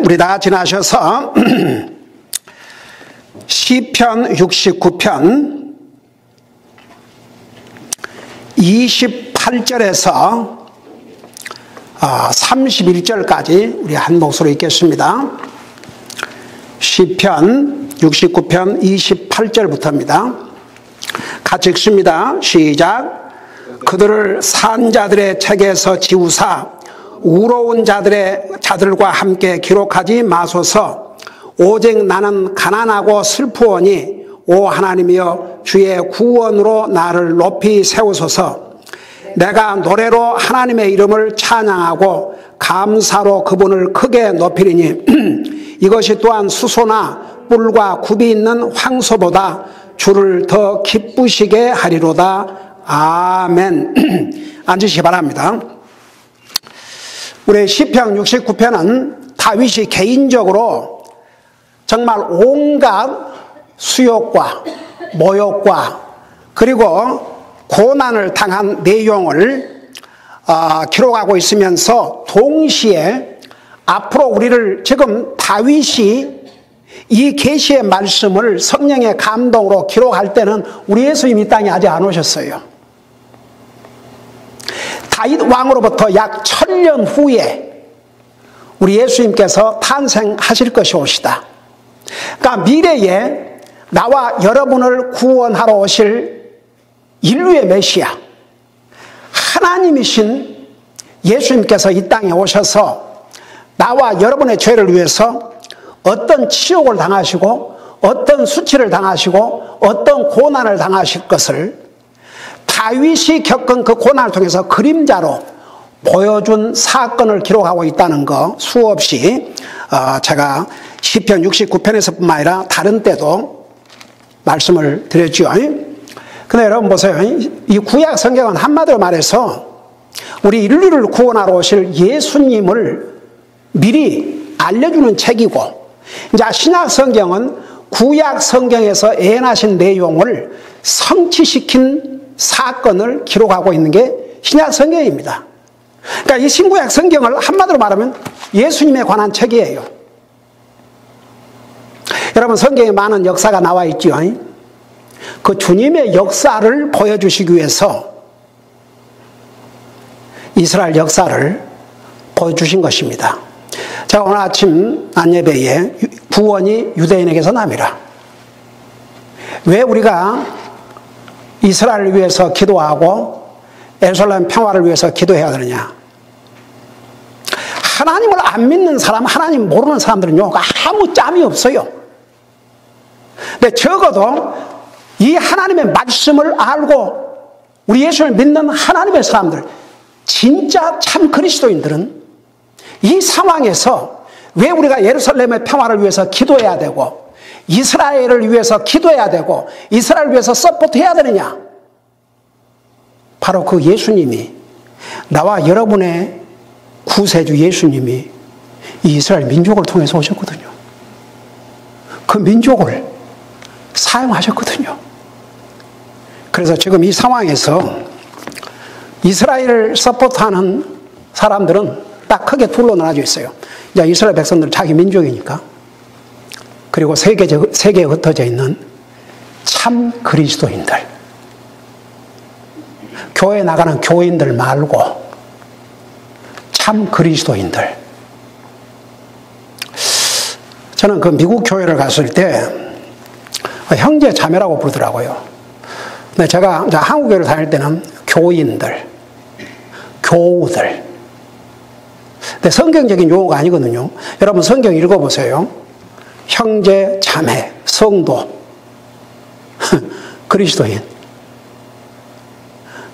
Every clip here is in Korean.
우리 다 같이 나셔서 시편 69편 28절에서 31절까지 우리 한 목소리로 읽겠습니다. 시편 69편 28절부터입니다. 같이 읽습니다. 시작. 그들을 산자들의 책에서 지우사 우로운 자들과 함께 기록하지 마소서. 오직 나는 가난하고 슬프오니 오 하나님이여 주의 구원으로 나를 높이 세우소서. 내가 노래로 하나님의 이름을 찬양하고 감사로 그분을 크게 높이리니 이것이 또한 수소나 뿔과 굽이 있는 황소보다 주를 더 기쁘시게 하리로다. 아멘. 앉으시기 바랍니다. 우리 시편 69편은 다윗이 개인적으로 정말 온갖 수욕과 모욕과 그리고 고난을 당한 내용을 기록하고 있으면서 동시에 앞으로 우리를 지금 다윗이 이 계시의 말씀을 성령의 감동으로 기록할 때는 우리 예수님이 이 땅에 아직 안 오셨어요. 다윗 왕으로부터 약 1000년 후에 우리 예수님께서 탄생하실 것이옵시다. 그러니까 미래에 나와 여러분을 구원하러 오실 인류의 메시아 하나님이신 예수님께서 이 땅에 오셔서 나와 여러분의 죄를 위해서 어떤 치욕을 당하시고 어떤 수치를 당하시고 어떤 고난을 당하실 것을 다윗이 겪은 그 고난을 통해서 그림자로 보여준 사건을 기록하고 있다는 거 수없이 제가 시편 69편에서 뿐만 아니라 다른 때도 말씀을 드렸죠. 근데 여러분 보세요. 이 구약 성경은 한마디로 말해서 우리 인류를 구원하러 오실 예수님을 미리 알려주는 책이고, 이제 신약 성경은 구약 성경에서 예언하신 내용을 성취시킨 사건을 기록하고 있는 게 신약 성경입니다. 그러니까 이 신구약 성경을 한마디로 말하면 예수님에 관한 책이에요. 여러분 성경에 많은 역사가 나와 있죠. 그 주님의 역사를 보여주시기 위해서 이스라엘 역사를 보여주신 것입니다. 제가 오늘 아침 안예배에 구원이 유대인에게서 남이라. 왜 우리가 이스라엘을 위해서 기도하고 예루살렘 평화를 위해서 기도해야 되느냐? 하나님을 안 믿는 사람, 하나님 모르는 사람들은요 아무 짬이 없어요. 근데 적어도 이 하나님의 말씀을 알고 우리 예수를 믿는 하나님의 사람들, 진짜 참 그리스도인들은 이 상황에서 왜 우리가 예루살렘의 평화를 위해서 기도해야 되고 이스라엘을 위해서 기도해야 되고 이스라엘을 위해서 서포트해야 되느냐? 바로 그 예수님이, 나와 여러분의 구세주 예수님이 이 이스라엘 민족을 통해서 오셨거든요. 그 민족을 사용하셨거든요. 그래서 지금 이 상황에서 이스라엘을 서포트하는 사람들은 딱 크게 둘로 나눠져 있어요. 이제 이스라엘 백성들은 자기 민족이니까. 그리고 세계에 흩어져 있는 참 그리스도인들. 교회 나가는 교인들 말고 참 그리스도인들. 저는 그 미국 교회를 갔을 때 형제 자매라고 부르더라고요. 근데 제가 한국 교회를 다닐 때는 교인들, 교우들. 근데 성경적인 용어가 아니거든요. 여러분 성경 읽어보세요. 형제, 자매, 성도, 그리스도인.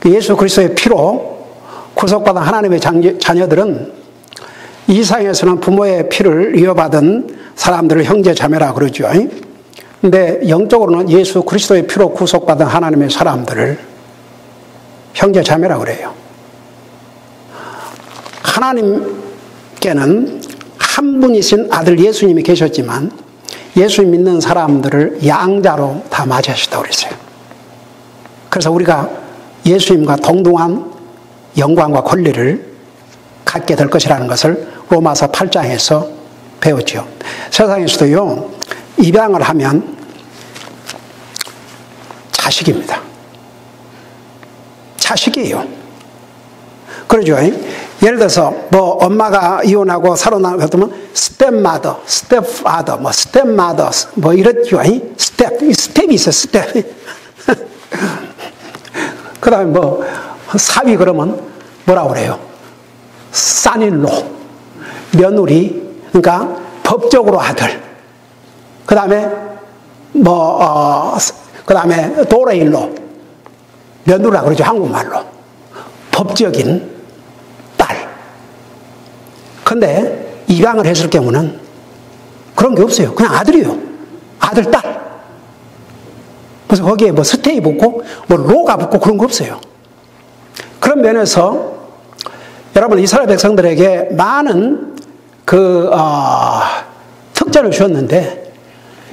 예수 그리스도의 피로 구속받은 하나님의 자녀들은 이 세상에서는 부모의 피를 이어받은 사람들을 형제, 자매라 그러죠. 근데 영적으로는 예수 그리스도의 피로 구속받은 하나님의 사람들을 형제, 자매라 그래요. 하나님께는 한 분이신 아들 예수님이 계셨지만 예수 믿는 사람들을 양자로 다 맞이하셨다고 그랬어요. 그래서 우리가 예수님과 동등한 영광과 권리를 갖게 될 것이라는 것을 로마서 8장에서 배웠죠. 세상에서도요, 입양을 하면 자식입니다. 자식이에요. 그러죠. 예를 들어서 뭐 엄마가 이혼하고 살아나고 그러면 스텝마더, 스텝파더, 뭐 스텝마더, 뭐 이렇죠. 스텝이 있어요. 스텝. 그 다음에 뭐 사위 그러면 뭐라고 그래요? 산일로, 며느리, 그러니까 법적으로 아들. 그 다음에 그 다음에 도레일로, 며느라 그러죠. 한국말로. 법적인 딸. 근데 입양을 했을 경우는 그런 게 없어요. 그냥 아들이에요. 아들, 딸. 그래서 거기에 뭐 스테이 붙고, 뭐 로가 붙고 그런 거 없어요. 그런 면에서 여러분 이스라엘 백성들에게 많은 특전을 주었는데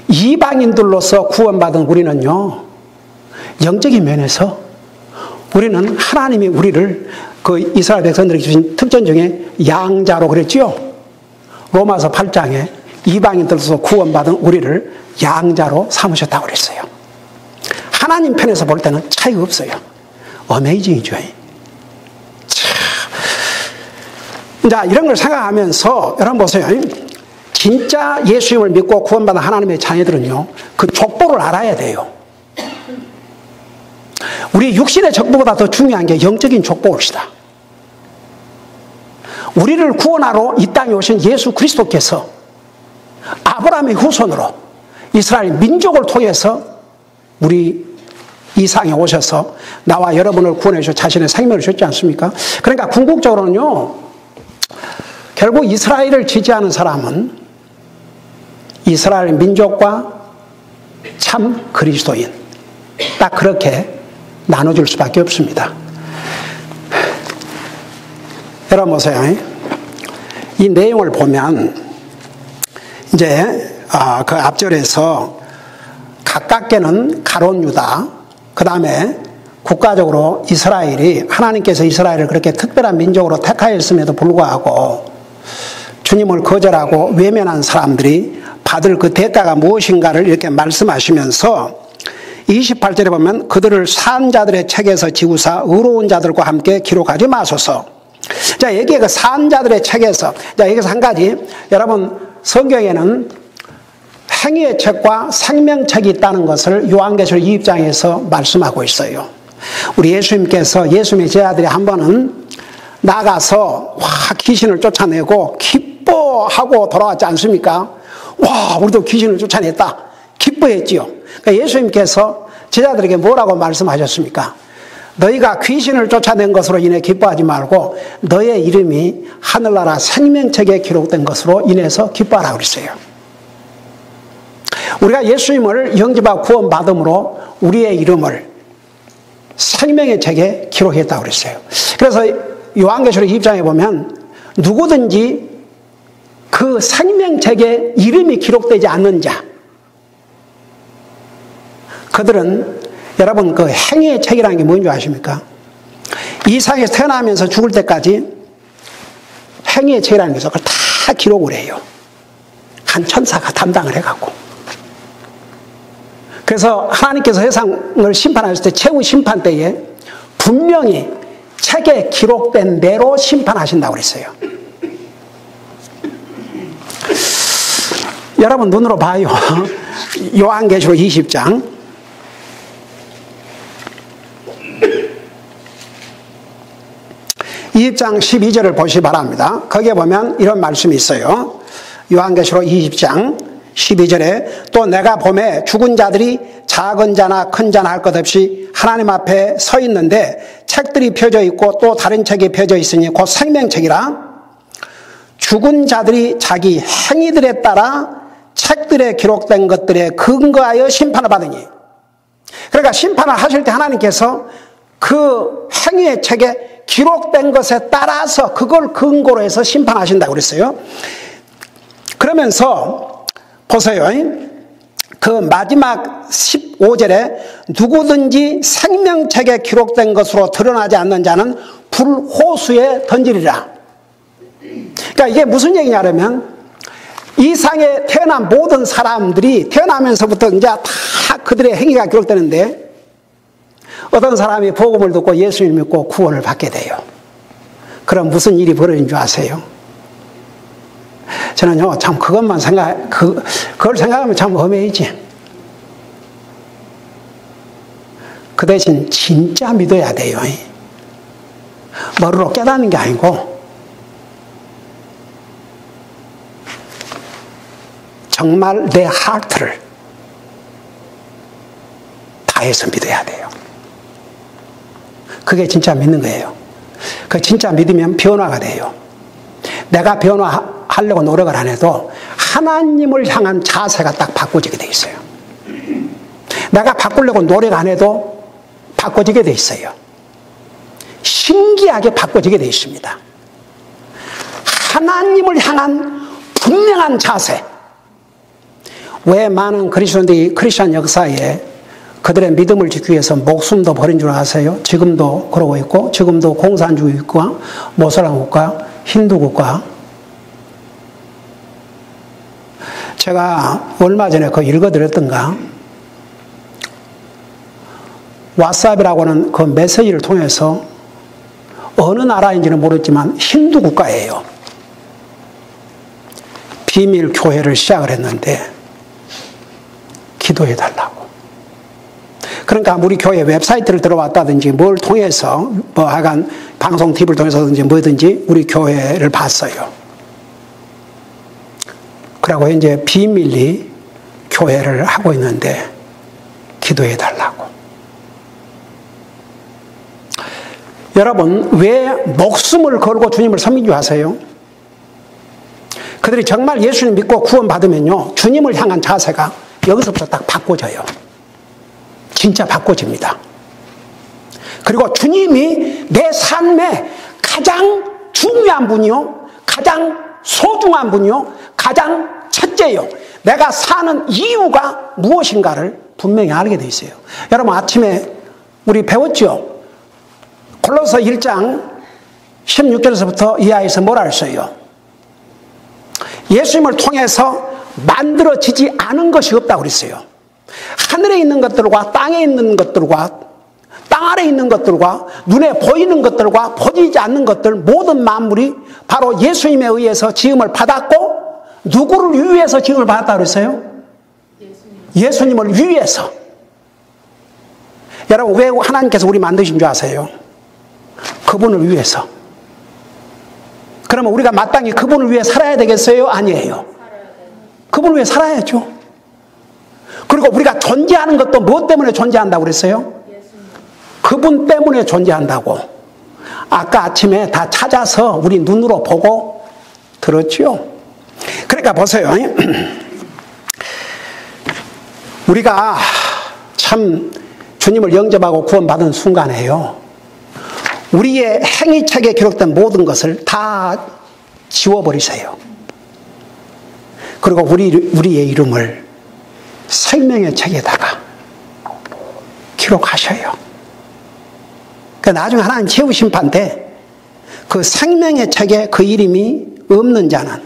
이방인들로서 구원받은 우리는요, 영적인 면에서 우리는 하나님이 우리를 그 이스라엘 백성들에게 주신 특전 중에 양자로 그랬지요. 로마서 8장에 이방인들로서 구원받은 우리를 양자로 삼으셨다고 그랬어요. 하나님 편에서 볼 때는 차이가 없어요. 어메이징이죠. 자, 이런 걸 생각하면서 여러분 보세요. 진짜 예수님을 믿고 구원받은 하나님의 자녀들은요, 그 족보를 알아야 돼요. 우리 육신의 족보보다 더 중요한 게 영적인 족보입니다. 우리를 구원하러 이 땅에 오신 예수 그리스도께서 아브라함의 후손으로 이스라엘 민족을 통해서 우리 이 상에 오셔서 나와 여러분을 구원해 주셔 자신의 생명을 주셨지 않습니까? 그러니까 궁극적으로는요, 결국 이스라엘을 지지하는 사람은 이스라엘 민족과 참 그리스도인, 딱 그렇게 나눠줄 수밖에 없습니다. 여러분 보세요. 이 내용을 보면 이제 그 앞절에서 가깝게는 가롯 유다, 그 다음에 국가적으로 이스라엘이 하나님께서 이스라엘을 그렇게 특별한 민족으로 택하였음에도 불구하고 주님을 거절하고 외면한 사람들이 받을 그 대가가 무엇인가를 이렇게 말씀하시면서 28절에 보면 그들을 산 자들의 책에서 지우사 의로운 자들과 함께 기록하지 마소서. 자, 여기에 그 산 자들의 책에서, 자, 여기서 한 가지, 여러분 성경에는 행위의 책과 생명책이 있다는 것을 요한계시록 2장에서 말씀하고 있어요. 우리 예수님께서 예수님의 제자들이 한 번은 나가서 귀신을 쫓아내고 기뻐하고 돌아왔지 않습니까? 와, 우리도 귀신을 쫓아냈다. 기뻐했지요. 그러니까 예수님께서 제자들에게 뭐라고 말씀하셨습니까? 너희가 귀신을 쫓아낸 것으로 인해 기뻐하지 말고 너의 이름이 하늘나라 생명책에 기록된 것으로 인해서 기뻐하라고 그랬어요. 우리가 예수님을 영접하고 구원받음으로 우리의 이름을 생명의 책에 기록했다고 그랬어요. 그래서 요한계시록 2장에 보면 누구든지 그 생명책에 이름이 기록되지 않는 자, 그들은 여러분 그 행위의 책이라는 게 뭔지 아십니까? 이 세상에서 태어나면서 죽을 때까지 행위의 책이라는 것을 그걸 다 기록을 해요. 한 천사가 담당을 해갖고. 그래서 하나님께서 세상을 심판하실 때 최후 심판 때에 분명히 책에 기록된 대로 심판하신다고 그랬어요. 여러분 눈으로 봐요. 요한계시록 20장 20장 12절을 보시기 바랍니다. 거기에 보면 이런 말씀이 있어요. 요한계시록 20장 12절에 또 내가 보매 죽은 자들이 작은 자나 큰 자나 할 것 없이 하나님 앞에 서 있는데 책들이 펴져 있고 또 다른 책이 펴져 있으니 곧 생명책이라 죽은 자들이 자기 행위들에 따라 책들에 기록된 것들에 근거하여 심판을 받으니, 그러니까 심판을 하실 때 하나님께서 그 행위의 책에 기록된 것에 따라서 그걸 근거로 해서 심판하신다고 그랬어요. 그러면서 보세요. 그 마지막 15절에 누구든지 생명책에 기록된 것으로 드러나지 않는 자는 불호수에 던지리라. 그러니까 이게 무슨 얘기냐면 이 상에 태어난 모든 사람들이 태어나면서부터 이제 다 그들의 행위가 기록되는데 어떤 사람이 복음을 듣고 예수님을 믿고 구원을 받게 돼요. 그럼 무슨 일이 벌어진 줄 아세요? 저는요, 참 그것만 그걸 생각하면 참 험해이지. 그 대신 진짜 믿어야 돼요. 머리로 깨닫는 게 아니고 정말 내 하트를 다해서 믿어야 돼요. 그게 진짜 믿는 거예요. 그 진짜 믿으면 변화가 돼요. 내가 변화하려고 노력을 안 해도 하나님을 향한 자세가 딱 바꿔지게 돼 있어요. 내가 바꾸려고 노력 안 해도 바꿔지게 돼 있어요. 신기하게 바꿔지게 돼 있습니다. 하나님을 향한 분명한 자세. 왜 많은 그리스도인들이 크리스천 역사에 그들의 믿음을 지키기 위해서 목숨도 버린 줄 아세요? 지금도 그러고 있고, 지금도 공산주의 국가, 모슬람 국가, 힌두 국가. 제가 얼마 전에 그거 읽어드렸던가? 왓삽이라고는 그 메시지를 통해서 어느 나라인지는 모르지만 힌두 국가예요. 비밀 교회를 시작을 했는데 기도해 달라고. 그러니까 우리 교회 웹사이트를 들어왔다든지 뭘 통해서 뭐 하여간 방송 TV를 통해서든지 뭐든지 우리 교회를 봤어요. 그러고 이제 비밀리 교회를 하고 있는데 기도해 달라고. 여러분, 왜 목숨을 걸고 주님을 섬긴 줄 아세요? 그들이 정말 예수님 믿고 구원받으면요, 주님을 향한 자세가 여기서부터 딱 바꿔져요. 진짜 바꿔집니다. 그리고 주님이 내 삶에 가장 중요한 분이요, 가장 소중한 분이요, 가장 첫째요. 내가 사는 이유가 무엇인가를 분명히 알게 돼 있어요. 여러분, 아침에 우리 배웠죠? 골로새 1장 16절에서부터 이하에서 뭐라 했어요? 예수님을 통해서 만들어지지 않은 것이 없다고 그랬어요. 하늘에 있는 것들과 땅에 있는 것들과 땅 아래에 있는 것들과 눈에 보이는 것들과 보이지 않는 것들, 모든 만물이 바로 예수님에 의해서 지음을 받았고, 누구를 위해서 지음을 받았다고 그랬어요? 예수님을 위해서. 여러분, 왜 하나님께서 우리 만드신 줄 아세요? 그분을 위해서. 그러면 우리가 마땅히 그분을 위해 살아야 되겠어요? 아니에요. 그분을 위해 살아야죠. 그리고 우리가 존재하는 것도 무엇 때문에 존재한다고 그랬어요? 그분 때문에 존재한다고. 아까 아침에 다 찾아서 우리 눈으로 보고 들었죠. 그러니까 보세요. 우리가 참 주님을 영접하고 구원받은 순간에요, 우리의 행위책에 기록된 모든 것을 다 지워버리세요. 그리고 우리의 이름을 생명의 책에다가 기록하셔요. 그러니까 나중에 하나님 최후 심판 때 그 생명의 책에 그 이름이 없는 자는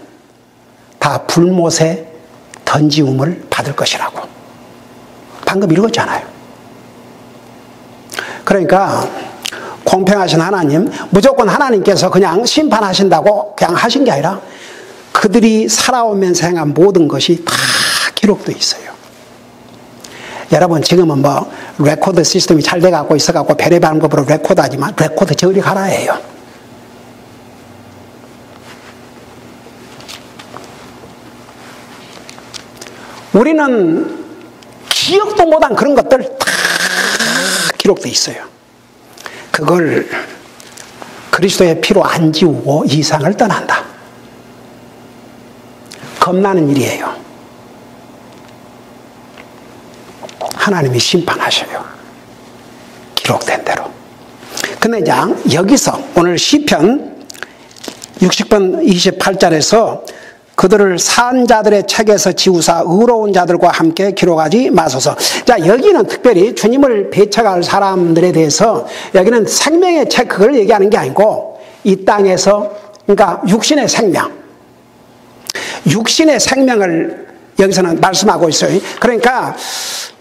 다 불못에 던지움을 받을 것이라고. 방금 읽었잖아요. 그러니까 공평하신 하나님, 무조건 하나님께서 그냥 심판하신다고 그냥 하신 게 아니라 그들이 살아오면서 행한 모든 것이 다 기록되어 있어요. 여러분, 지금은 뭐 레코드 시스템이 잘 돼갖고 있어갖고 별의별 방법으로 레코드하지만 레코드 저리 가라예요. 우리는 기억도 못한 그런 것들 다 기록되어 있어요. 그걸 그리스도의 피로 안 지우고 이 세상을 떠난다. 겁나는 일이에요. 하나님이 심판하셔요. 기록된 대로. 근데 이제 여기서 오늘 시편 60편 28절에서 그들을 산 자들의 책에서 지우사 의로운 자들과 함께 기록하지 마소서. 자, 여기는 특별히 주님을 배척할 사람들에 대해서 여기는 생명의 책 그걸 얘기하는 게 아니고 이 땅에서, 그러니까 육신의 생명, 육신의 생명을 여기서는 말씀하고 있어요. 그러니까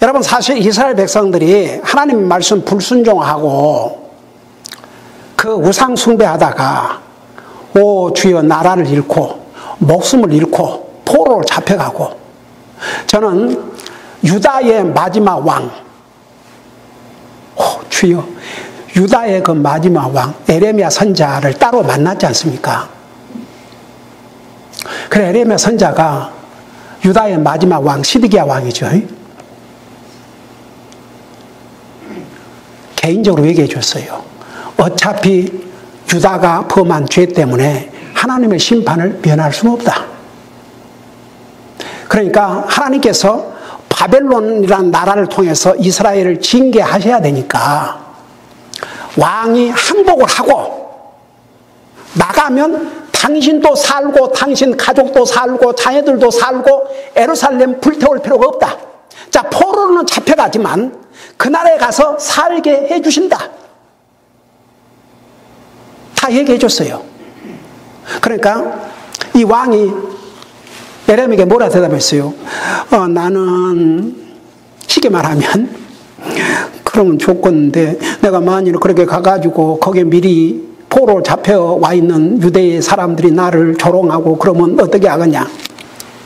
여러분 사실 이스라엘 백성들이 하나님 말씀 불순종하고 그 우상 숭배하다가 오 주여 나라를 잃고 목숨을 잃고 포로로 잡혀가고 저는 유다의 마지막 왕 주여 유다의 그 마지막 왕 에레미야 선자를 따로 만났지 않습니까? 그래 에레미야 선자가 유다의 마지막 왕 시드기야 왕이죠. 개인적으로 얘기해 줬어요. 어차피 유다가 범한 죄 때문에 하나님의 심판을 면할 수는 없다. 그러니까 하나님께서 바벨론이라는 나라를 통해서 이스라엘을 징계하셔야 되니까 왕이 항복을 하고 나가면 당신도 살고 당신 가족도 살고 자녀들도 살고 예루살렘 불태울 필요가 없다. 자, 포로로는 잡혀가지만 그 나라에 가서 살게 해주신다. 다 얘기해 줬어요. 그러니까 이 왕이 에레미야에게 뭐라 대답했어요? 나는 쉽게 말하면 그러면 좋겠는데 내가 만일 그렇게 가가지고 거기에 미리 포로 잡혀와 있는 유대의 사람들이 나를 조롱하고 그러면 어떻게 하겠냐?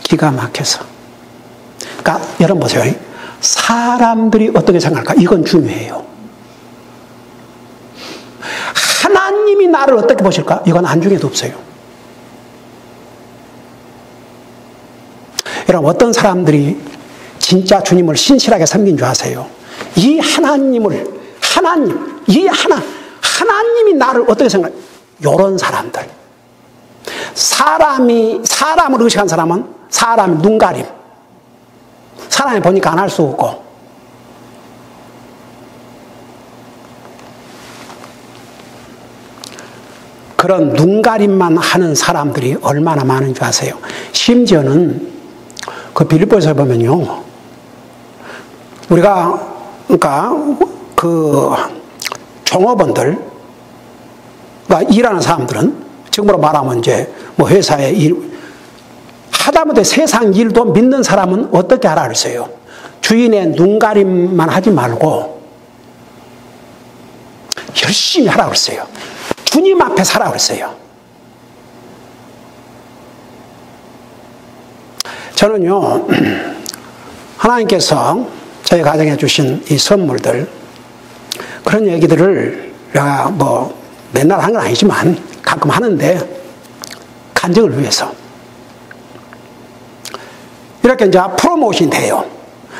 기가 막혀서. 그러니까 여러분 보세요. 사람들이 어떻게 생각할까? 이건 중요해요. 하나님이 나를 어떻게 보실까? 이건 안중에도 없어요. 여러분 어떤 사람들이 진짜 주님을 신실하게 섬긴 줄 아세요? 이 하나님을 하나님이 나를 어떻게 생각해? 요런 사람들. 사람을 의식한 사람은 사람 눈가림. 사람이 보니까 안 할 수 없고. 그런 눈가림만 하는 사람들이 얼마나 많은 줄 아세요? 심지어는 그 빌립보에서 보면요. 우리가 그러니까 그 종업원들 일하는 사람들은 지금으로 말하면 이제 뭐 회사에 일 하다못해 세상 일도 믿는 사람은 어떻게 하라 그랬어요? 주인의 눈가림만 하지 말고 열심히 하라 그랬어요. 주님 앞에 살아 그랬어요. 저는요 하나님께서 저희 가정에 주신 이 선물들 그런 얘기들을 내가 뭐 맨날 한 건 아니지만 가끔 하는데 간증을 위해서 이렇게 이제 프로모션이 돼요.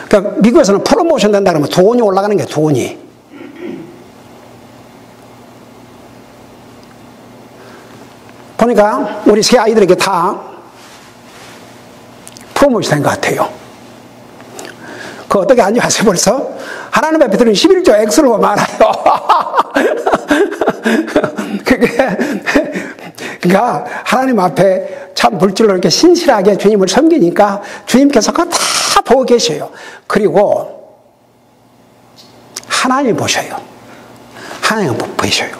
그러니까 미국에서는 프로모션 된다 그러면 돈이 올라가는 게 돈이. 보니까 우리 세 아이들에게 다 프로모션 된 것 같아요. 그 어떻게 하는지 아세요 벌써? 하나님 앞에 드린 11조 액수를 보면 알아요. 그러니까 하나님 앞에 참 물질로 이렇게 신실하게 주님을 섬기니까 주님께서 그거 다 보고 계셔요. 그리고 하나님 보셔요. 하나님 보셔요.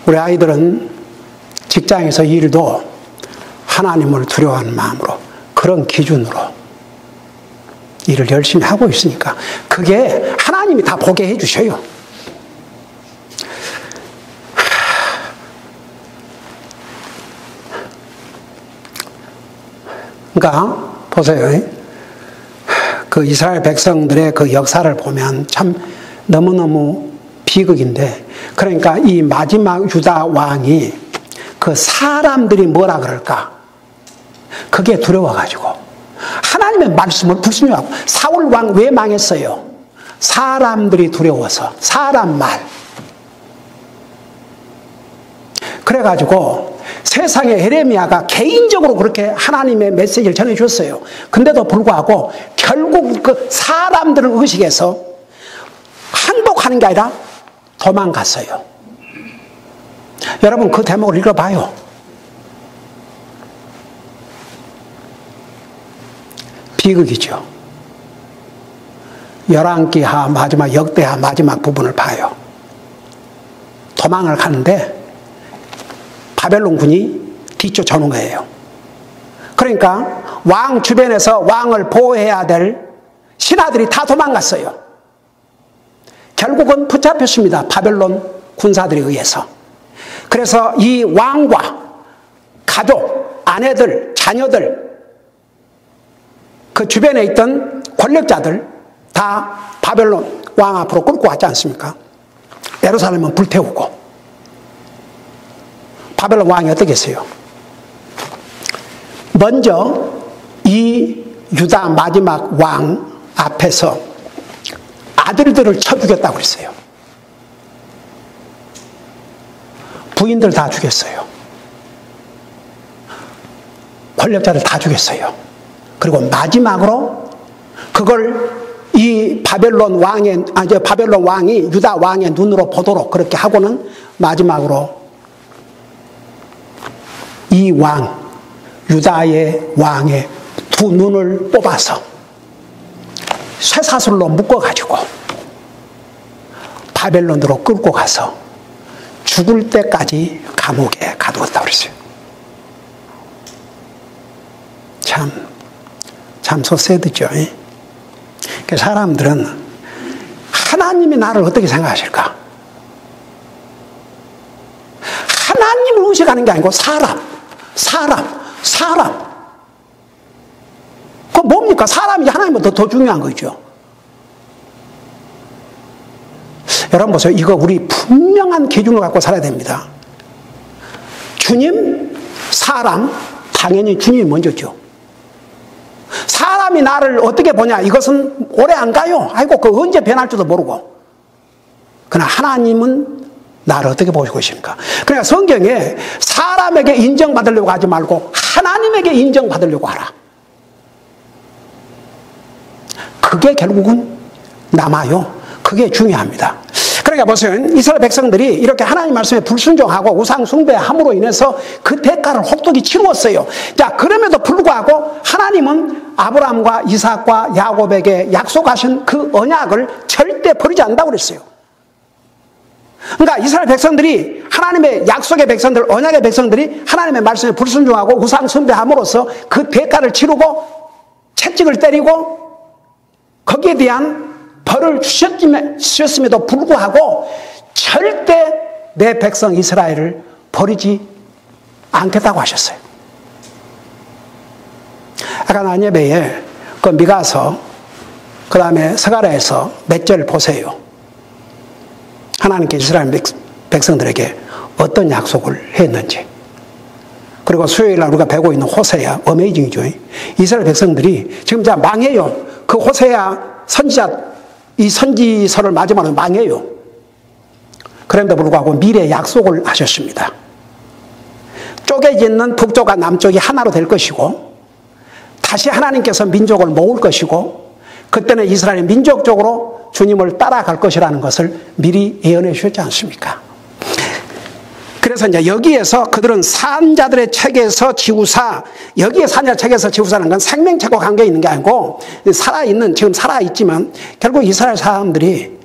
우리 아이들은 직장에서 일도 하나님을 두려워하는 마음으로 그런 기준으로 일을 열심히 하고 있으니까 그게 하나님이 다 보게 해주셔요. 그러니까 보세요. 그 이스라엘 백성들의 그 역사를 보면 참 너무너무 비극인데 그러니까 이 마지막 유다 왕이 그 사람들이 뭐라 그럴까? 그게 두려워가지고 하나님의 말씀을 불순종하고 사울 왕 왜 망했어요? 사람들이 두려워서 사람 말. 그래가지고 세상에 에레미야가 개인적으로 그렇게 하나님의 메시지를 전해줬어요. 근데도 불구하고 결국 그 사람들을 의식해서 항복하는 게 아니라 도망갔어요. 여러분 그 대목을 읽어봐요. 비극이죠. 열왕기하 마지막 역대하 마지막 부분을 봐요. 도망을 가는데 바벨론군이 뒤쫓아오는 거예요. 그러니까 왕 주변에서 왕을 보호해야 될 신하들이 다 도망갔어요. 결국은 붙잡혔습니다. 바벨론 군사들에 의해서. 그래서 이 왕과 가족, 아내들, 자녀들, 그 주변에 있던 권력자들 다 바벨론 왕 앞으로 끌고 왔지 않습니까? 예루살렘은 불태우고. 바벨론 왕이 어떻게 했어요? 먼저 이 유다 마지막 왕 앞에서 아들들을 쳐 죽였다고 그랬어요. 부인들 다 죽였어요. 권력자들 다 죽였어요. 그리고 마지막으로 그걸 이 바벨론 왕이 유다 왕의 눈으로 보도록 그렇게 하고는 마지막으로 이 왕, 유다의 왕의 두 눈을 뽑아서 쇠사슬로 묶어가지고 바벨론으로 끌고 가서 죽을 때까지 감옥에 가두었다고 그랬어요. 참 소세드죠. 사람들은 하나님이 나를 어떻게 생각하실까? 하나님을 의식하는 게 아니고 사람. 그 뭡니까? 사람이 하나님보다 더 중요한 거죠. 여러분 보세요. 이거 우리 분명한 기준을 갖고 살아야 됩니다. 주님, 사람, 당연히 주님이 먼저죠. 사람이 나를 어떻게 보냐? 이것은 오래 안 가요. 아이고, 그 언제 변할지도 모르고. 그러나 하나님은 나를 어떻게 보시고 계십니까? 그러니까 성경에 사람에게 인정받으려고 하지 말고 하나님에게 인정받으려고 하라. 그게 결국은 남아요. 그게 중요합니다. 그러니까 보세요. 이스라엘 백성들이 이렇게 하나님 말씀에 불순종하고 우상 숭배함으로 인해서 그 대가를 혹독히 치루었어요. 자, 그럼에도 불구하고 하나님은 아브라함과 이삭과 야곱에게 약속하신 그 언약을 절대 버리지 않는다고 그랬어요. 그러니까 이스라엘 백성들이 하나님의 약속의 백성들, 언약의 백성들이 하나님의 말씀에 불순종하고 우상 숭배함으로써 그 대가를 치르고 채찍을 때리고 거기에 대한 벌을 주셨음에도 불구하고 절대 내 백성 이스라엘을 버리지 않겠다고 하셨어요. 아까 난 예배에 그 미가서 그 다음에 스가랴에서 몇 절 보세요. 하나님께 이스라엘 백성들에게 어떤 약속을 했는지. 그리고 수요일날 우리가 배우고 있는 호세아, 어메이징이죠. 이스라엘 백성들이 지금 자 망해요. 그 호세아 선지자, 이 선지서를 마지막으로 망해요. 그런데도 불구하고 미래의 약속을 하셨습니다. 쪼개져 있는 북쪽과 남쪽이 하나로 될 것이고 다시 하나님께서 민족을 모을 것이고 그때는 이스라엘이 민족적으로 주님을 따라갈 것이라는 것을 미리 예언해 주셨지 않습니까? 그래서 이제 여기에서 그들은 산자들의 책에서 지우사, 여기에 산자의 책에서 지우사는 건 생명책과 관계 있는 게 아니고 살아있는, 지금 살아있지만 결국 이스라엘 사람들이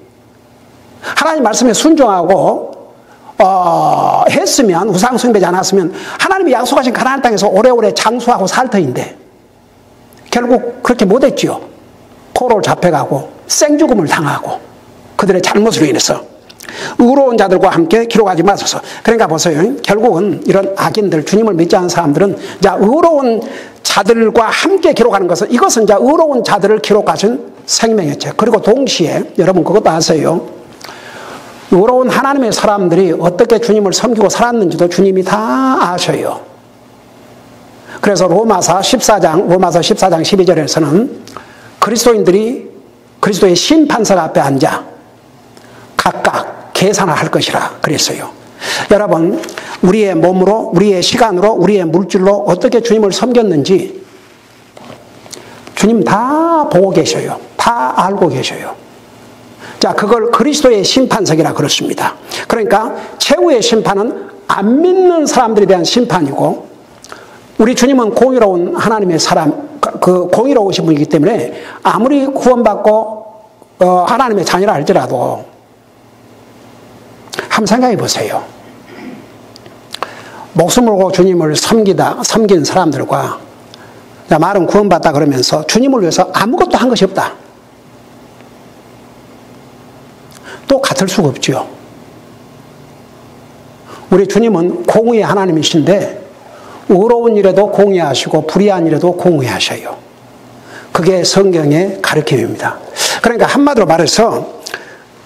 하나님 말씀에 순종하고 했으면, 우상 숭배지 않았으면 하나님이 약속하신 가나안 땅에서 오래오래 장수하고 살 터인데 결국 그렇게 못했지요. 포로로 잡혀가고 생죽음을 당하고 그들의 잘못으로 인해서 의로운 자들과 함께 기록하지 마소서. 그러니까 보세요. 결국은 이런 악인들, 주님을 믿지 않는 사람들은 자, 의로운 자들과 함께 기록하는 것은 이것은 자, 의로운 자들을 기록하신 생명의 책. 그리고 동시에 여러분 그것도 아세요. 의로운 하나님의 사람들이 어떻게 주님을 섬기고 살았는지도 주님이 다 아셔요. 그래서 로마서 14장 12절에서는 그리스도인들이 그리스도의 심판석 앞에 앉아 각각 계산을 할 것이라 그랬어요. 여러분, 우리의 몸으로, 우리의 시간으로, 우리의 물질로 어떻게 주님을 섬겼는지 주님 다 보고 계셔요. 다 알고 계셔요. 자, 그걸 그리스도의 심판석이라 그렇습니다. 그러니까 최후의 심판은 안 믿는 사람들에 대한 심판이고 우리 주님은 공의로운 하나님의 사람, 그 공의로우신 분이기 때문에 아무리 구원받고 하나님의 자녀라 할지라도 한번 생각해 보세요. 목숨을 걸고 주님을 섬긴 사람들과 말은 구원받다 그러면서 주님을 위해서 아무것도 한 것이 없다. 또 같을 수가 없죠. 우리 주님은 공의의 하나님이신데 의로운 일에도 공의하시고 불의한 일에도 공의하셔요. 그게 성경의 가르침입니다. 그러니까 한마디로 말해서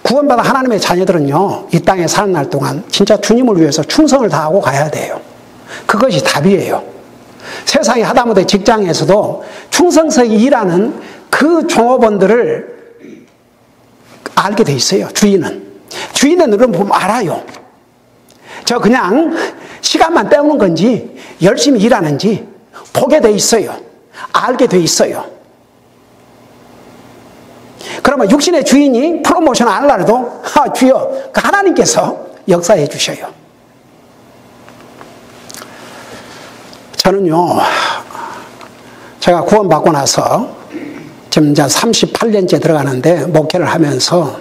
구원받은 하나님의 자녀들은요, 이 땅에 사는 날 동안 진짜 주님을 위해서 충성을 다하고 가야 돼요. 그것이 답이에요. 세상에 하다못해 직장에서도 충성스럽게 일하는 그 종업원들을 알게 돼 있어요. 주인은 그런 보면 알아요. 저 그냥 시간만 때우는 건지 열심히 일하는지 보게 돼 있어요. 알게 돼 있어요. 그러면 육신의 주인이 프로모션 안 하려도 주여, 그 하나님께서 역사해 주셔요. 저는요, 제가 구원받고 나서 지금 이제 38년째 들어가는데 목회를 하면서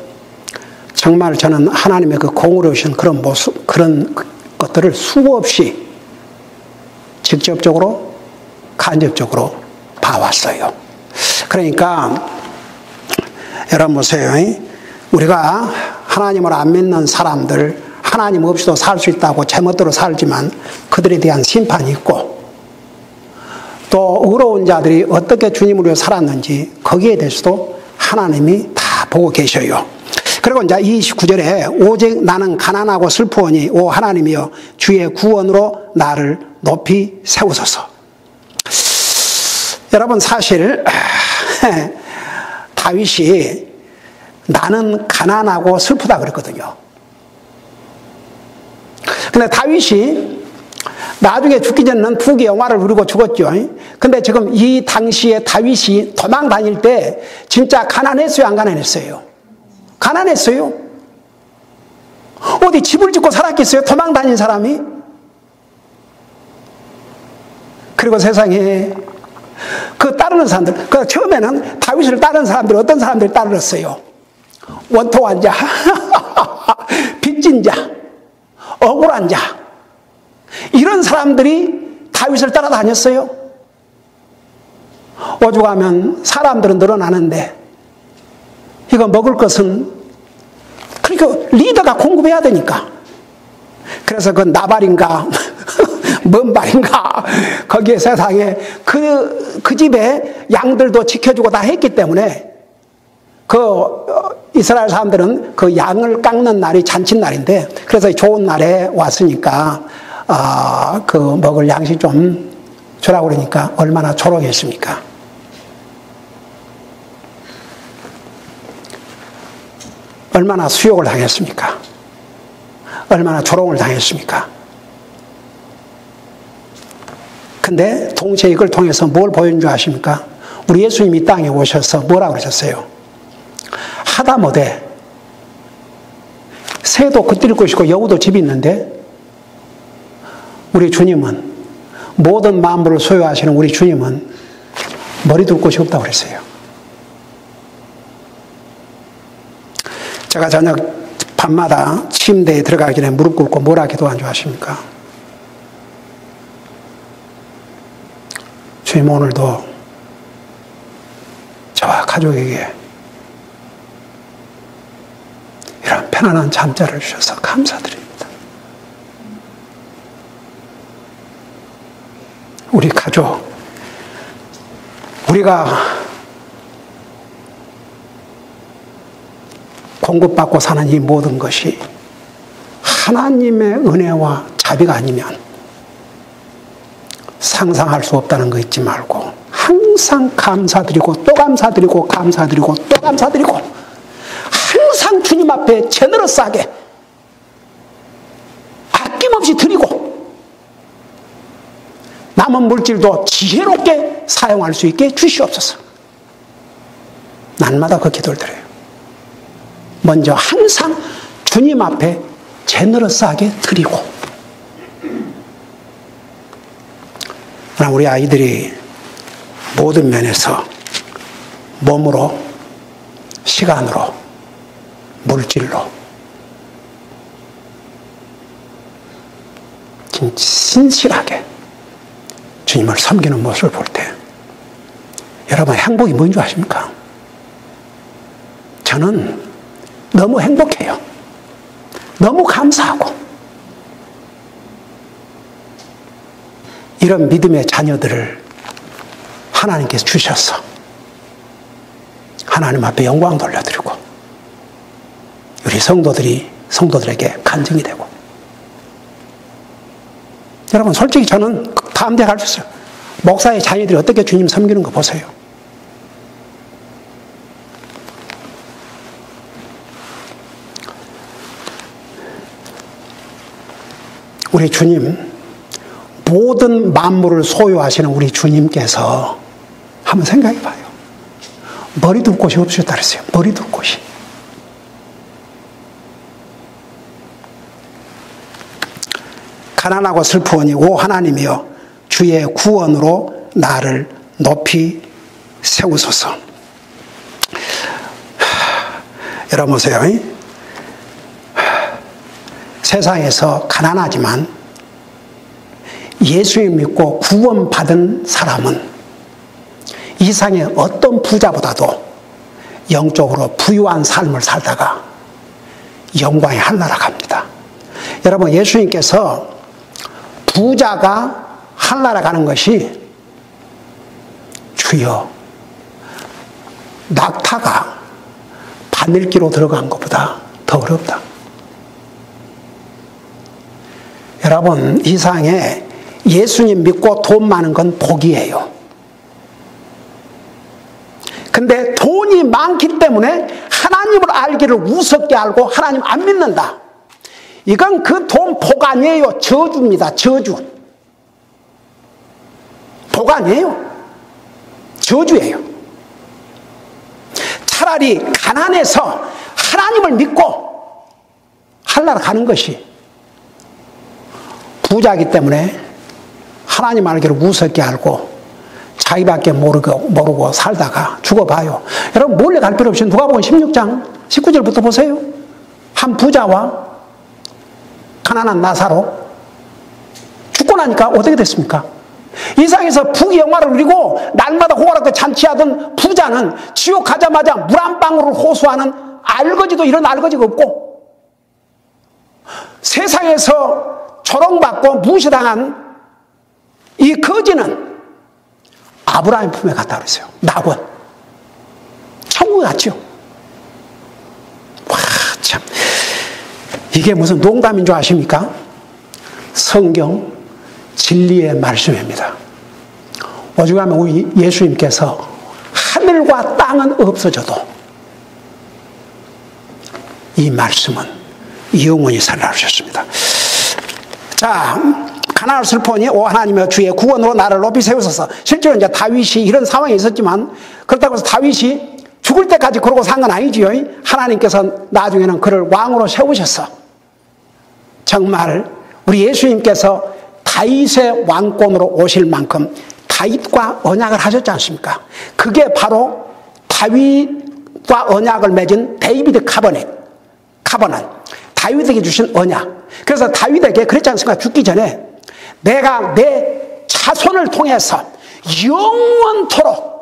정말 저는 하나님의 그 공의로우신 그런 모습, 그런 것들을 수없이 직접적으로, 간접적으로 봐왔어요. 그러니까 여러분 보세요. 우리가 하나님을 안 믿는 사람들, 하나님 없이도 살 수 있다고 제멋대로 살지만 그들에 대한 심판이 있고, 또 의로운 자들이 어떻게 주님을 위해 살았는지 거기에 대해서도 하나님이 다 보고 계셔요. 그리고 이제 29절에 오직 나는 가난하고 슬프오니 오 하나님이여 주의 구원으로 나를 높이 세우소서. 여러분 사실 다윗이 나는 가난하고 슬프다 그랬거든요. 근데 다윗이 나중에 죽기 전에는 부귀 영화를 누리고 죽었죠. 근데 지금 이 당시에 다윗이 도망 다닐 때 진짜 가난했어요, 안 가난했어요? 가난했어요. 어디 집을 짓고 살았겠어요, 도망 다닌 사람이? 그리고 세상에 그 따르는 사람들, 그 처음에는 다윗을 따르는 사람들, 어떤 사람들이 따르었어요? 원통한 자, 빚진 자, 억울한 자, 이런 사람들이 다윗을 따라다녔어요. 오죽하면 사람들은 늘어나는데 이거 먹을 것은, 그러니까 리더가 공급해야 되니까. 그래서 그 나발인가 뭔 말인가 거기에 세상에 그 집에 양들도 지켜주고 다 했기 때문에 그 이스라엘 사람들은 그 양을 깎는 날이 잔칫날인데, 그래서 좋은 날에 왔으니까 그 먹을 양식 좀 주라고 그러니까 얼마나 조롱했습니까? 얼마나 수욕을 당했습니까? 얼마나 조롱을 당했습니까? 근데 동시에 이걸 통해서 뭘 보여준 줄 아십니까? 우리 예수님이 이 땅에 오셔서 뭐라고 그러셨어요? 하다못해 새도 겉들 것이고 여우도 집이 있는데 우리 주님은, 모든 만물을 소유하시는 우리 주님은 머리 둘 곳이 없다고 그랬어요. 제가 저녁 밤마다 침대에 들어가기 전에 무릎 꿇고 뭐라 기도한 줄 아십니까? 주님, 오늘도 저와 가족에게 이런 편안한 잠자를 주셔서 감사드립니다. 우리 가족, 우리가 공급받고 사는 이 모든 것이 하나님의 은혜와 자비가 아니면 상상할 수 없다는 거 잊지 말고 항상 감사드리고 또 감사드리고 감사드리고 또 감사드리고 항상 주님 앞에 제너러스하게 아낌없이 드리고 남은 물질도 지혜롭게 사용할 수 있게 주시옵소서. 날마다 그 기도를 드려요. 먼저 항상 주님 앞에 제너러스하게 드리고, 우리 아이들이 모든 면에서 몸으로, 시간으로, 물질로 신실하게 주님을 섬기는 모습을 볼 때 여러분 행복이 뭔지 아십니까? 저는 너무 행복해요. 너무 감사하고 이런 믿음의 자녀들을 하나님께서 주셔서 하나님 앞에 영광 돌려드리고 우리 성도들에게 간증이 되고 여러분 솔직히 저는 다음 대에 갈 수 있어요. 목사의 자녀들이 어떻게 주님 섬기는 거 보세요. 우리 주님, 모든 만물을 소유하시는 우리 주님께서 한번 생각해 봐요. 머리 둘 곳이 없으셨다 그랬어요. 머리 둘 곳이. 가난하고 슬프오니 오 하나님이여 주의 구원으로 나를 높이 세우소서. 여러분 보세요. 세상에서 가난하지만 예수님 믿고 구원받은 사람은 이 세상의 어떤 부자보다도 영적으로 부유한 삶을 살다가 영광의 하늘나라 갑니다. 여러분 예수님께서 부자가 하늘나라 가는 것이 주여 낙타가 바늘기로 들어간 것보다 더 어렵다. 여러분 이 세상에 예수님 믿고 돈 많은 건 복이에요. 근데 돈이 많기 때문에 하나님을 알기를 우습게 알고 하나님 안 믿는다. 이건 그 돈 복 아니에요. 저주입니다. 저주. 복 아니에요. 저주예요. 차라리 가난해서 하나님을 믿고 하늘나라 가는 것이 부자이기 때문에 하나님 알기를 우습게 알고 자기밖에 모르고 살다가 죽어봐요. 여러분 몰래 갈 필요 없이 누가복음 16장 19절부터 보세요. 한 부자와 가난한 나사로 죽고 나니까 어떻게 됐습니까? 이 세상에서 부귀 영화를 누리고 날마다 호화롭게 잔치하던 부자는 지옥 가자마자 물 한 방울을 호소하는 알거지도 이런 알거지가 없고 세상에서 조롱받고 무시당한 이 거지는 아브라함 품에 갔다 그랬어요. 낙원. 천국에 갔죠. 와, 참. 이게 무슨 농담인 줄 아십니까? 성경 진리의 말씀입니다. 오죽하면 우리 예수님께서 하늘과 땅은 없어져도 이 말씀은 영원히 살라 하셨습니다. 자, 가난을 슬퍼하니 오 하나님의 주의 구원으로 나를 높이 세우소서. 실제로 이제 다윗이 이런 상황이 있었지만 그렇다고 해서 다윗이 죽을 때까지 그러고 산 건 아니지요. 하나님께서 나중에는 그를 왕으로 세우셨어. 정말 우리 예수님께서 다윗의 왕권으로 오실 만큼 다윗과 언약을 하셨지 않습니까? 그게 바로 다윗과 언약을 맺은 데이비드 카버넷. 다윗에게 주신 언약. 그래서 다윗에게 그랬지 않습니까? 죽기 전에 내가 내 자손을 통해서 영원토록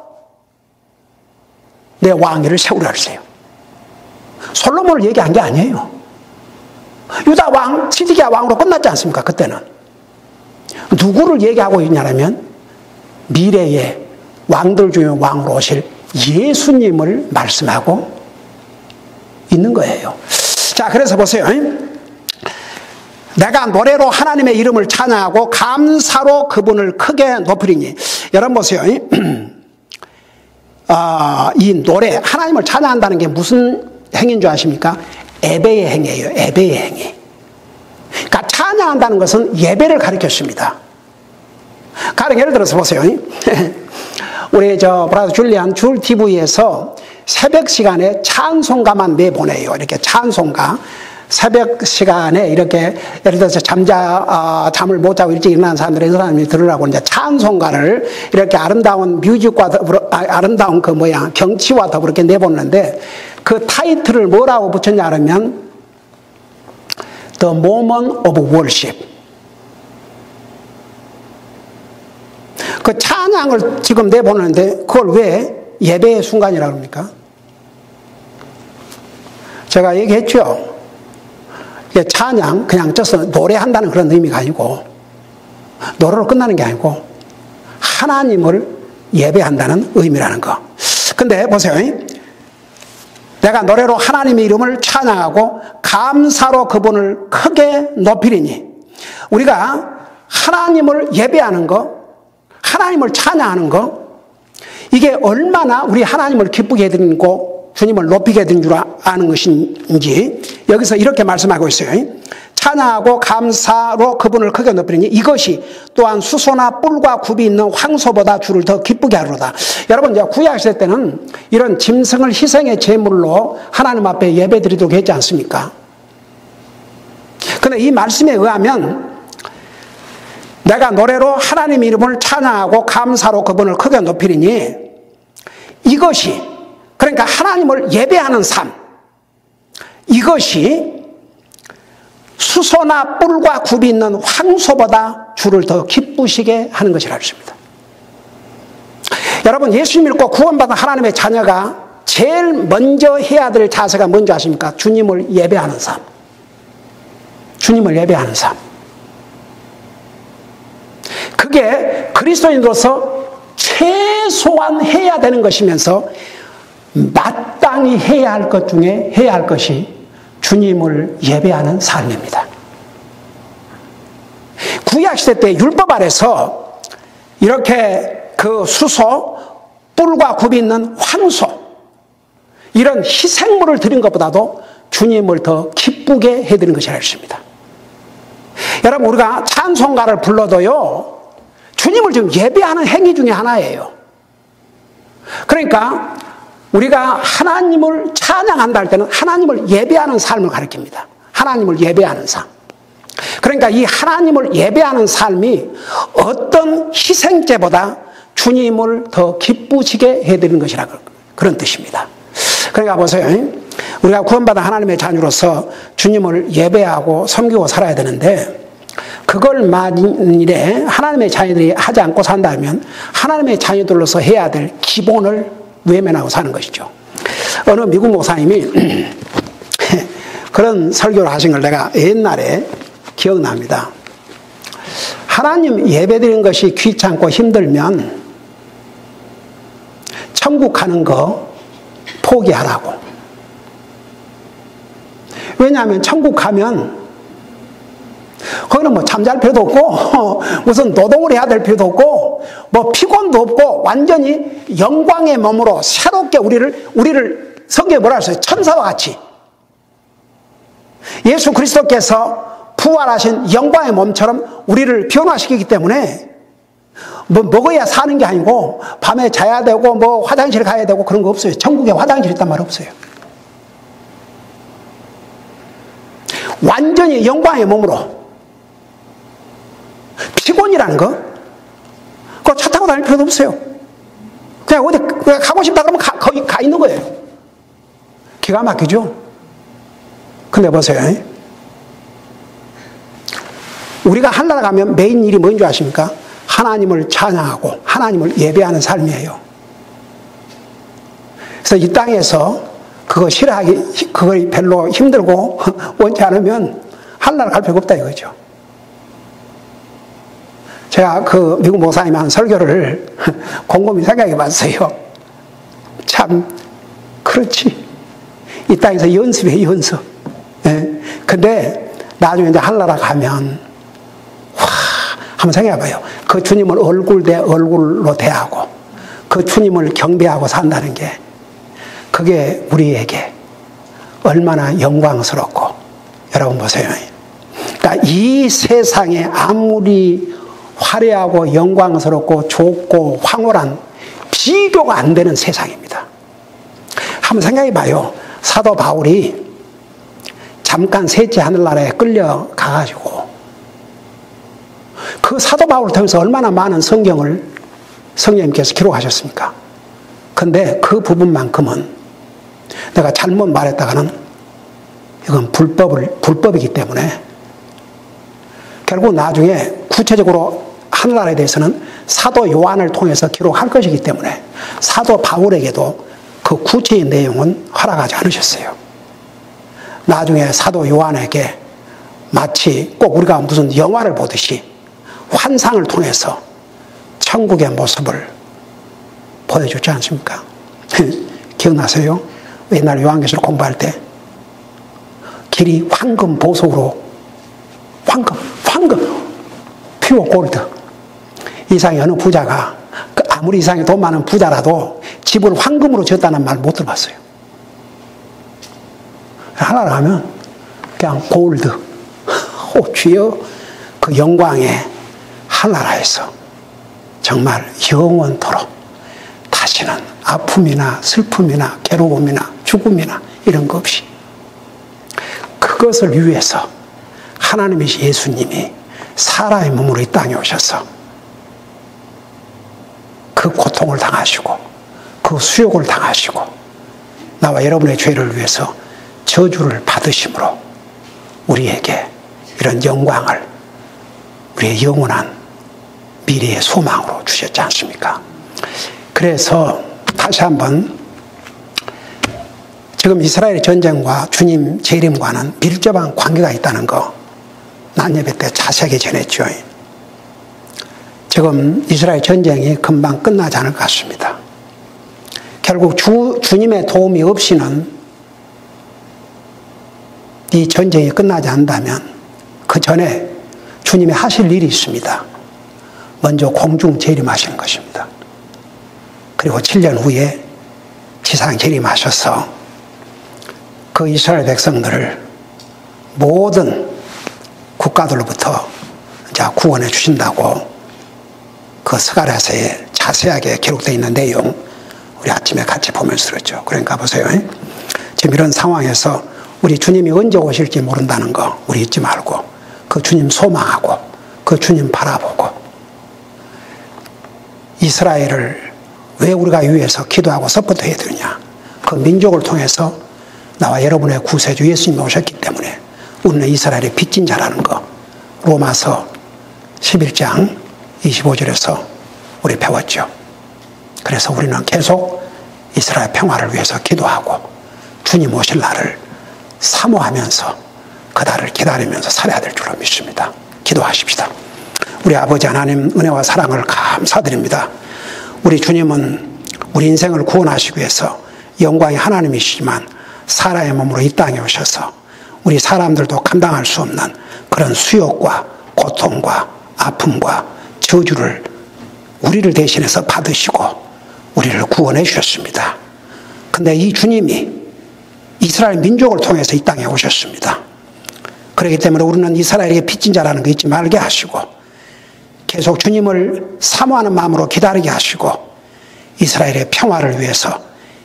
내 왕위를 세우라 그랬어요. 솔로몬을 얘기한 게 아니에요. 유다 왕, 시드기야 왕으로 끝났지 않습니까? 그때는. 누구를 얘기하고 있냐면 미래의 왕들 중에 왕으로 오실 예수님을 말씀하고 있는 거예요. 자, 그래서 보세요. 내가 노래로 하나님의 이름을 찬양하고 감사로 그분을 크게 높이리니. 여러분 보세요. 이 노래, 하나님을 찬양한다는 게 무슨 행위인 줄 아십니까? 예배의 행위예요. 예배의 행위. 그러니까 찬양한다는 것은 예배를 가리켰습니다. 가령 예를 들어서 보세요. 우리 브라더 줄리안 줄 TV에서 새벽 시간에 찬송가만 내보내요. 이렇게 찬송가. 새벽 시간에 이렇게 예를 들어서 잠을 못 자고 일찍 일어나는 사람들이 이런 사람이 들으라고 이제 찬송가를 이렇게 아름다운 뮤직과 더불어 아름다운 경치와 더불어 이렇게 내보는데 그 타이틀을 뭐라고 붙였냐 하면 The Moment of Worship. 그 찬양을 지금 내보내는데 그걸 왜 예배의 순간이라고 합니까? 제가 얘기했죠. 찬양 그냥 쪄서 노래한다는 그런 의미가 아니고 노래로 끝나는 게 아니고 하나님을 예배한다는 의미라는 거. 근데 보세요. 내가 노래로 하나님의 이름을 찬양하고 감사로 그분을 크게 높이리니, 우리가 하나님을 예배하는 거, 하나님을 찬양하는 거, 이게 얼마나 우리 하나님을 기쁘게 해드리고 주님을 높이게 해드린 줄 아는 것인지 여기서 이렇게 말씀하고 있어요. 찬양하고 감사로 그분을 크게 높이니 이것이 또한 수소나 뿔과 굽이 있는 황소보다 주를 더 기쁘게 하리로다. 여러분, 이제 구약시대 때는 이런 짐승을 희생의 제물로 하나님 앞에 예배드리도록 했지 않습니까? 그런데 이 말씀에 의하면 내가 노래로 하나님 이름을 찬양하고 감사로 그분을 크게 높이리니, 이것이, 그러니까 하나님을 예배하는 삶, 이것이 수소나 뿔과 굽이 있는 황소보다 주를 더 기쁘시게 하는 것이라고 했습니다. 여러분, 예수 믿고 구원받은 하나님의 자녀가 제일 먼저 해야 될 자세가 뭔지 아십니까? 주님을 예배하는 삶. 주님을 예배하는 삶. 그게 그리스도인으로서 최소한 해야 되는 것이면서 마땅히 해야 할 것 중에 해야 할 것이 주님을 예배하는 삶입니다. 구약시대 때 율법 아래서 이렇게 그 수소, 뿔과 굽이 있는 황소, 이런 희생물을 드린 것보다도 주님을 더 기쁘게 해드리는 것이라 했습니다. 여러분, 우리가 찬송가를 불러도요, 주님을 지금 예배하는 행위 중에 하나예요. 그러니까 우리가 하나님을 찬양한다 할 때는 하나님을 예배하는 삶을 가리킵니다. 하나님을 예배하는 삶. 그러니까 이 하나님을 예배하는 삶이 어떤 희생제보다 주님을 더 기쁘시게 해드리는 것이라 그런 뜻입니다. 그러니까 보세요. 우리가 구원받은 하나님의 자녀로서 주님을 예배하고 섬기고 살아야 되는데, 그걸 만일에 하나님의 자녀들이 하지 않고 산다면 하나님의 자녀들로서 해야 될 기본을 외면하고 사는 것이죠. 어느 미국 목사님이 그런 설교를 하신 걸 내가 옛날에 기억납니다. 하나님 예배드리는 것이 귀찮고 힘들면 천국 가는 거 포기하라고. 왜냐하면 천국 가면 거기는 뭐 잠잘 필요도 없고 무슨 노동을 해야 될 필요도 없고 뭐 피곤도 없고 완전히 영광의 몸으로 새롭게 우리를 성경에 뭐라 했어요? 천사와 같이 예수 그리스도께서 부활하신 영광의 몸처럼 우리를 변화시키기 때문에 뭐 먹어야 사는 게 아니고 밤에 자야 되고 뭐 화장실 가야 되고 그런 거 없어요. 천국에 화장실 있단 말 없어요. 완전히 영광의 몸으로. 피곤이라는 거, 그거 차 타고 다닐 필요도 없어요. 그냥 어디 가고 싶다 그러면 거기 가 있는 거예요. 기가 막히죠? 근데 보세요. 우리가 하늘나라 가면 메인 일이 뭔지 아십니까? 하나님을 찬양하고 하나님을 예배하는 삶이에요. 그래서 이 땅에서 그거 싫어하기, 그거 별로 힘들고 원치 않으면 하늘나라 갈 필요가 없다 이거죠. 제가 그 미국 목사님이 한 설교를 곰곰이 생각해 봤어요. 참, 그렇지. 이 땅에서 연습해, 연습. 예. 근데 나중에 이제 하늘나라 가면, 와, 한번 생각해 봐요. 그 주님을 얼굴 대 얼굴로 대하고, 그 주님을 경배하고 산다는 게, 그게 우리에게 얼마나 영광스럽고, 여러분 보세요. 그러니까 이 세상에 아무리 화려하고 영광스럽고 좋고 황홀한 비교가 안 되는 세상입니다. 한번 생각해 봐요. 사도 바울이 잠깐 셋째 하늘나라에 끌려가가지고 그 사도 바울을 통해서 얼마나 많은 성경을 성령님께서 기록하셨습니까? 근데 그 부분만큼은 내가 잘못 말했다가는 이건 불법이기 때문에 결국 나중에 구체적으로 하늘나라에 대해서는 사도 요한을 통해서 기록할 것이기 때문에 사도 바울에게도 그 구체의 내용은 허락하지 않으셨어요. 나중에 사도 요한에게 마치 꼭 우리가 무슨 영화를 보듯이 환상을 통해서 천국의 모습을 보여주지 않습니까? 기억나세요? 옛날 요한계시록 공부할 때 길이 황금 보석으로 황금 퓨어 골드. 이상의 어느 부자가 아무리 이상의 돈 많은 부자라도 집을 황금으로 지었다는 말 못 들어봤어요. 하나를 하면 그냥 골드. 주여, 그 영광의 하나라에서 정말 영원토록 다시는 아픔이나 슬픔이나 괴로움이나 죽음이나 이런 거 없이 그것을 위해서 하나님이신 예수님이 사람의 몸으로 이 땅에 오셔서 그 고통을 당하시고 그 수욕을 당하시고 나와 여러분의 죄를 위해서 저주를 받으심으로 우리에게 이런 영광을 우리의 영원한 미래의 소망으로 주셨지 않습니까? 그래서 다시 한번 지금 이스라엘 전쟁과 주님 재림과는 밀접한 관계가 있다는 거 난 예배 때 자세하게 전했죠. 지금 이스라엘 전쟁이 금방 끝나지 않을 것 같습니다. 결국 주님의 도움이 없이는 이 전쟁이 끝나지 않는다면 그 전에 주님이 하실 일이 있습니다. 먼저 공중 재림하시는 것입니다. 그리고 7년 후에 지상 재림하셔서 그 이스라엘 백성들을 모든 국가들로부터 구원해 주신다고 그 스가랴서에 자세하게 기록되어 있는 내용 우리 아침에 같이 보면서 들었죠. 그러니까 보세요. 지금 이런 상황에서 우리 주님이 언제 오실지 모른다는 거 우리 잊지 말고 그 주님 소망하고 그 주님 바라보고 이스라엘을 왜 우리가 위해서 기도하고 서포트해야 되느냐. 그 민족을 통해서 나와 여러분의 구세주 예수님이 오셨기 때문에 우리는 이스라엘의 빚진 자라는 거 로마서 11장 25절에서 우리 배웠죠. 그래서 우리는 계속 이스라엘 평화를 위해서 기도하고 주님 오실 날을 사모하면서 그 날을 기다리면서 살아야 될 줄로 믿습니다. 기도하십시다. 우리 아버지 하나님 은혜와 사랑을 감사드립니다. 우리 주님은 우리 인생을 구원하시기 위해서 영광의 하나님이시지만 사람의 몸으로 이 땅에 오셔서 우리 사람들도 감당할 수 없는 그런 수욕과 고통과 아픔과 저주를 우리를 대신해서 받으시고 우리를 구원해 주셨습니다. 근데 이 주님이 이스라엘 민족을 통해서 이 땅에 오셨습니다. 그렇기 때문에 우리는 이스라엘에게 빚진 자라는 거 잊지 말게 하시고 계속 주님을 사모하는 마음으로 기다리게 하시고 이스라엘의 평화를 위해서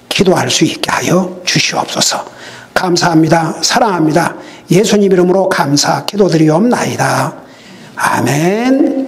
기도할 수 있게 하여 주시옵소서. 감사합니다. 사랑합니다. 예수님 이름으로 감사 기도드리옵나이다. 아멘.